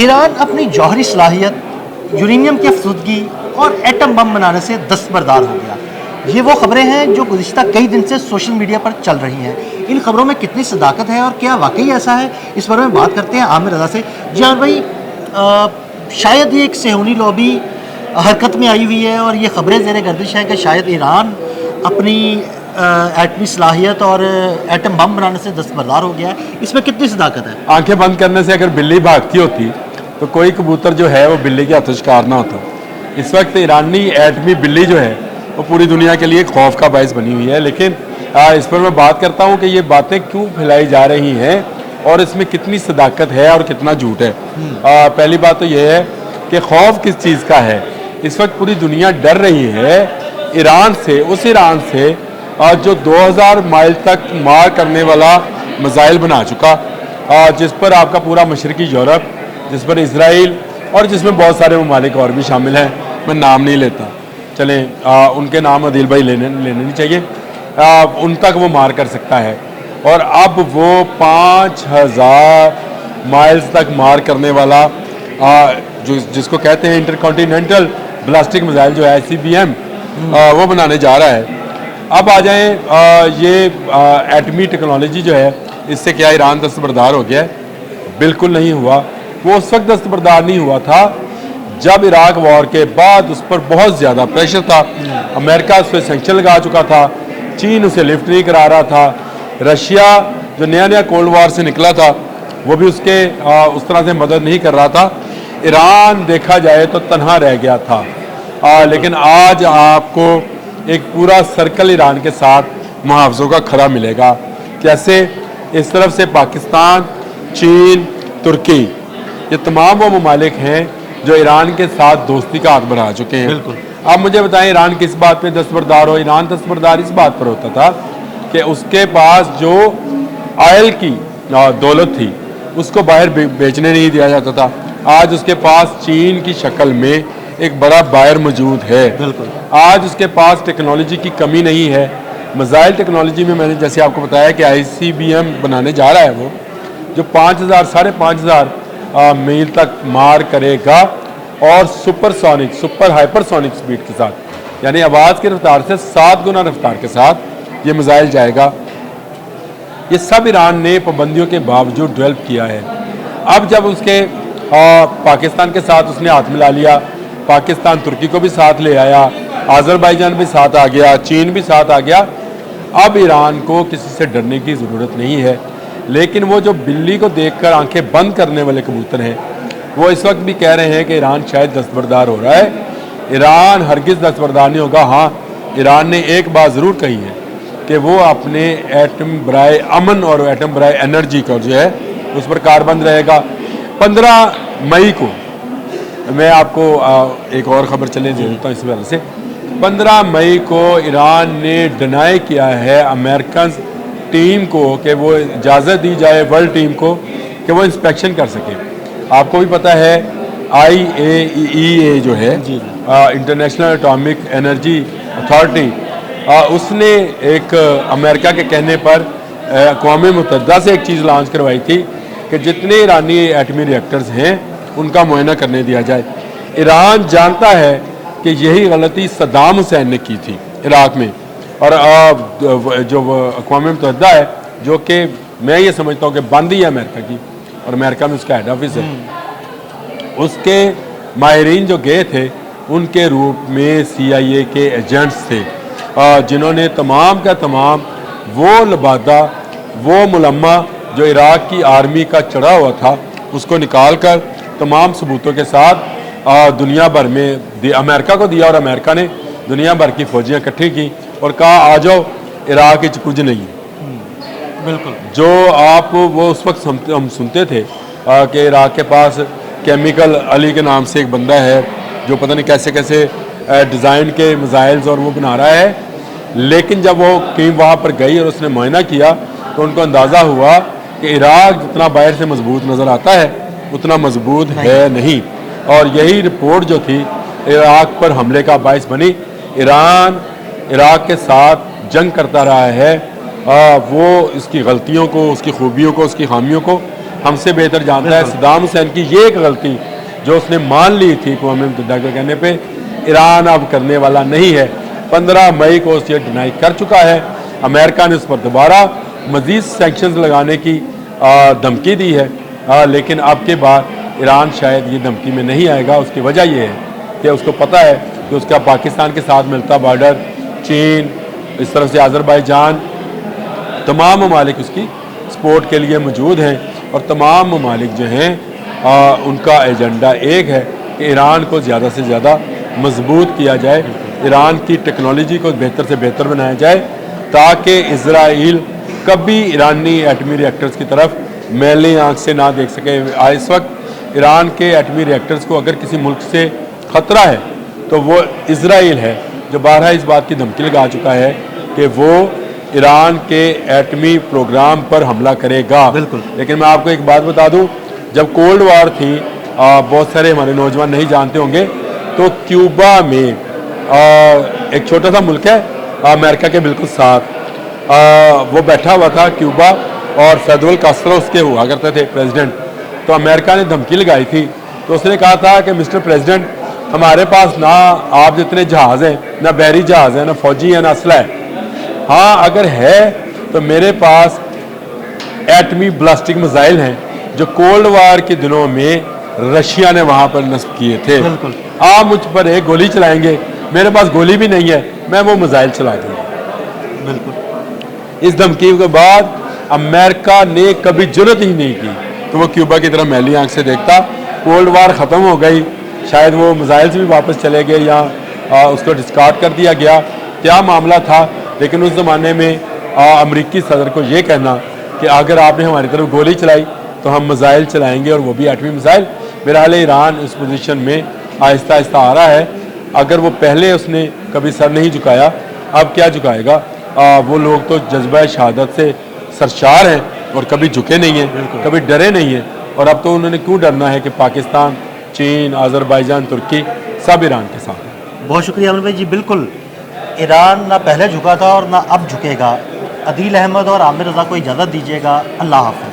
Iran अपनी जौहरी सलाहियत, uranium की अफसुदगी और एटम बम बनाने से दस्तबरदार हो गया। ये वो खबरें हैं जो गुज़िश्ता कई दिन से सोशल मीडिया पर चल रही हैं। इन खबरों में कितनी सदाकत है और क्या वाकई ऐसा है, इस बारे में बात करते हैं आमिर रज़ा से। जी हाँ भाई, शायद ये एक सेहूनी लॉबी हरकत में आई हुई है और ये खबरें ज़ेर गर्दिश हैं कि शायद ईरान अपनी एटमी सलाहियत और एटम बम बनाने से दस्तबरदार हो गया है। इसमें कितनी सदाकत है? आंखें बंद करने से अगर बिल्ली भागती होती तो कोई कबूतर जो है वो बिल्ली के हाथों शिकार ना होता। इस वक्त ईरानी एटमी बिल्ली जो है वो पूरी दुनिया के लिए खौफ का बायस बनी हुई है। लेकिन इस पर मैं बात करता हूँ कि ये बातें क्यों फैलाई जा रही हैं और इसमें कितनी सदाकत है और कितना झूठ है। पहली बात तो ये है कि खौफ किस चीज़ का है। इस वक्त पूरी दुनिया डर रही है ईरान से, उस ईरान से जो 2000 माइल तक मार करने वाला मिसाइल बना चुका, जिस पर आपका पूरा मशरकी यूरोप, जिस पर इजराइल और जिसमें बहुत सारे ममालिक और भी शामिल हैं, मैं नाम नहीं लेता, चलें उनके नाम अदील भाई लेने नहीं चाहिए, उन तक वो मार कर सकता है। और अब वो 5000 माइल्स तक मार करने वाला जिसको कहते हैं इंटरकॉन्टिनेंटल बैलिस्टिक मिसाइल जो है ICBM, वो बनाने जा रहा है। अब आ जाएं ये एटमी टेक्नोलॉजी जो है, इससे क्या ईरान दस्तबरदार हो गया है? बिल्कुल नहीं हुआ। वो उस वक्त दस्तबरदार नहीं हुआ था जब इराक वॉर के बाद उस पर बहुत ज़्यादा प्रेशर था। अमेरिका उस पर सैंक्शन लगा चुका था, चीन उसे लिफ्ट नहीं करा रहा था, रशिया जो नया कोल्ड वॉर से निकला था वो भी उसके उस तरह से मदद नहीं कर रहा था। ईरान देखा जाए तो तन्हा रह गया था। लेकिन आज आपको एक पूरा सर्कल ईरान के साथ मुहावजों का खड़ा मिलेगा। कैसे? इस तरफ से पाकिस्तान, चीन, तुर्की, ये तमाम वो ममालिक हैं जो ईरान के साथ दोस्ती का हाथ बढ़ा चुके हैं। बिल्कुल। अब मुझे बताएं ईरान किस बात पे दस्तबरदार हो? ईरान दस्तबरदार इस बात पर होता था कि उसके पास जो ऑयल की दौलत थी उसको बाहर बेचने नहीं दिया जाता था। आज उसके पास चीन की शक्ल में एक बड़ा बायर मौजूद है। बिल्कुल। आज उसके पास टेक्नोलॉजी की कमी नहीं है। मिसाइल टेक्नोलॉजी में मैंने जैसे आपको बताया कि ICBM बनाने जा रहा है वो, जो 5000 5,500 मील तक मार करेगा और सुपरसोनिक, सुपर हाइपरसोनिक स्पीड के साथ, यानी आवाज़ की रफ्तार से 7 गुना रफ्तार के साथ ये मिसाइल जाएगा। ये सब ईरान ने पाबंदियों के बावजूद डेवलप किया है। अब जब उसके पाकिस्तान के साथ उसने हाथ मिला लिया, पाकिस्तान तुर्की को भी साथ ले आया, आज़रबाईजान भी साथ आ गया, चीन भी साथ आ गया, अब ईरान को किसी से डरने की ज़रूरत नहीं है। लेकिन वो जो बिल्ली को देखकर आंखें बंद करने वाले कबूतर हैं, वो इस वक्त भी कह रहे हैं कि ईरान शायद दस्तबरदार हो रहा है। ईरान हरगिज़ दस्तबरदार नहीं होगा। हाँ, ईरान ने एक बात ज़रूर कही है कि वो अपने एटम बराए अमन और एटम बराए एनर्जी का जो है उस पर कारबंद रहेगा। 15 मई को मैं आपको एक और ख़बर चले दे देता हूँ इस वजह से। 15 मई को ईरान ने डिनाई किया है अमेरिकन टीम को कि वो इजाज़त दी जाए वर्ल्ड टीम को कि वो इंस्पेक्शन कर सके। आपको भी पता है IAEA जो है, इंटरनेशनल एटॉमिक एनर्जी अथॉरिटी, उसने एक अमेरिका के कहने पर अक़वाम मुत्तहिदा से एक चीज़ लॉन्च करवाई थी कि जितने ईरानी एटमी रिएक्टर्स हैं उनका मुआयना करने दिया जाए। ईरान जानता है कि यही गलती सद्दाम हुसैन ने की थी इराक में, और जो अक़वाम मुत्तहिदा है, जो कि मैं ये समझता हूँ कि बंद ही है अमेरिका की, और अमेरिका में उसका हेड ऑफिस है, उसके माहिरीन जो गए थे उनके रूप में CIA के एजेंट्स थे, जिन्होंने तमाम का तमाम वो लबादा, वो मुलम्मा जो इराक की आर्मी का चढ़ा हुआ था उसको निकाल कर तमाम सबूतों के साथ दुनिया भर में अमेरिका को दिया, और अमेरिका ने दुनिया भर की फौजियाँ इकट्ठी की और कहा आ जाओ, इराक में कुछ नहीं। बिल्कुल। जो आप वो उस वक्त हम सुनते थे कि इराक के पास केमिकल अली के नाम से एक बंदा है जो पता नहीं कैसे कैसे डिज़ाइन के मिसाइल्स और वो बना रहा है। लेकिन जब वो टीम वहाँ पर गई और उसने मुआयना किया तो उनको अंदाज़ा हुआ कि इराक जितना बाहर से मजबूत नज़र आता है उतना मजबूत है नहीं। और यही रिपोर्ट जो थी इराक पर हमले का बायस बनी। ईरान इराक के साथ जंग करता रहा है, वो इसकी गलतियों को, उसकी खूबियों को, उसकी खामियों को हमसे बेहतर जानता है। सद्दाम हुसैन की ये एक गलती जो उसने मान ली थी अक़वाम मुत्तहिदा के कहने पे, ईरान अब करने वाला नहीं है। 15 मई को उसे डिनाई कर चुका है। अमेरिका ने उस पर दोबारा मज़ीद सैंक्शंस लगाने की धमकी दी है, लेकिन अब के बाद ईरान शायद ये धमकी में नहीं आएगा। उसकी वजह ये है कि उसको पता है कि उसका पाकिस्तान के साथ मिलता बॉर्डर, चीन, इस तरफ से अज़रबैजान, तमाम ममालिक उसकी सपोर्ट के लिए मौजूद हैं। और तमाम ममालिक जो हैं उनका एजेंडा एक है कि ईरान को ज़्यादा से ज़्यादा मजबूत किया जाए, ईरान की टेक्नोलॉजी को बेहतर से बेहतर बनाया जाए, ताकि इज़राइल कभी ईरानी एटमी रिएक्टर्स की तरफ मैली आंख से ना देख सके। इस वक्त ईरान के एटमी रिएक्टर्स को अगर किसी मुल्क से ख़तरा है तो वो इज़राइल है, जो बारहा इस बात की धमकी लगा चुका है कि वो ईरान के एटमी प्रोग्राम पर हमला करेगा। बिल्कुल। लेकिन मैं आपको एक बात बता दूं, जब कोल्ड वार थी, बहुत सारे हमारे नौजवान नहीं जानते होंगे, तो क्यूबा में एक छोटा सा मुल्क है अमेरिका के बिल्कुल साथ, वो बैठा हुआ था क्यूबा, और फेडरल कास्ट्रो उसके हुआ करते थे प्रेसिडेंट। तो अमेरिका ने धमकी लगाई थी, तो उसने कहा था कि मिस्टर प्रेसिडेंट, हमारे पास ना आप जितने जहाज़ हैं, ना बहरी जहाज़ हैं, ना फौजी हैं, ना असला है। हाँ अगर है तो मेरे पास एटमी ब्लास्टिक मिसाइल हैं जो कोल्ड वार के दिनों में रशिया ने वहाँ पर नस्ब किए थे। बिल्कुल। आप मुझ पर एक गोली चलाएंगे, मेरे पास गोली भी नहीं है, मैं वो मिसाइल चला दूँगा। बिल्कुल। इस धमकी के बाद अमेरिका ने कभी जुर्रत ही नहीं की तो वो क्यूबा की तरफ मैली आंख से देखता। कोल्ड वार ख़त्म हो गई, शायद वो मिसाइल्स भी वापस चले गए या उसको डिस्कार्ड कर दिया गया, क्या मामला था। लेकिन उस ज़माने में अमरीकी सदर को ये कहना कि अगर आपने हमारी तरफ गोली चलाई तो हम मिसाइल चलाएंगे, और वो भी एटमी मिसाइल। बहरहाल ईरान इस पोजीशन में आहिस्ता आहिस्ता आ रहा है। अगर वो पहले उसने कभी सर नहीं झुकाया, अब क्या झुकाएगा। वो लोग तो जज्बा शहादत से सरशार हैं और कभी झुके नहीं हैं, कभी डरे नहीं हैं। और अब तो उन्होंने क्यों डरना है कि पाकिस्तान, चीन, अज़रबैजान, तुर्की सब ईरान के साथ हैं। बहुत शुक्रिया अमन भाई जी। बिल्कुल, ईरान ना पहले झुका था और ना अब झुकेगा। अदील अहमद और आमिर रज़ा को इजाज़त दीजिएगा। अल्लाह हाफ़िज़।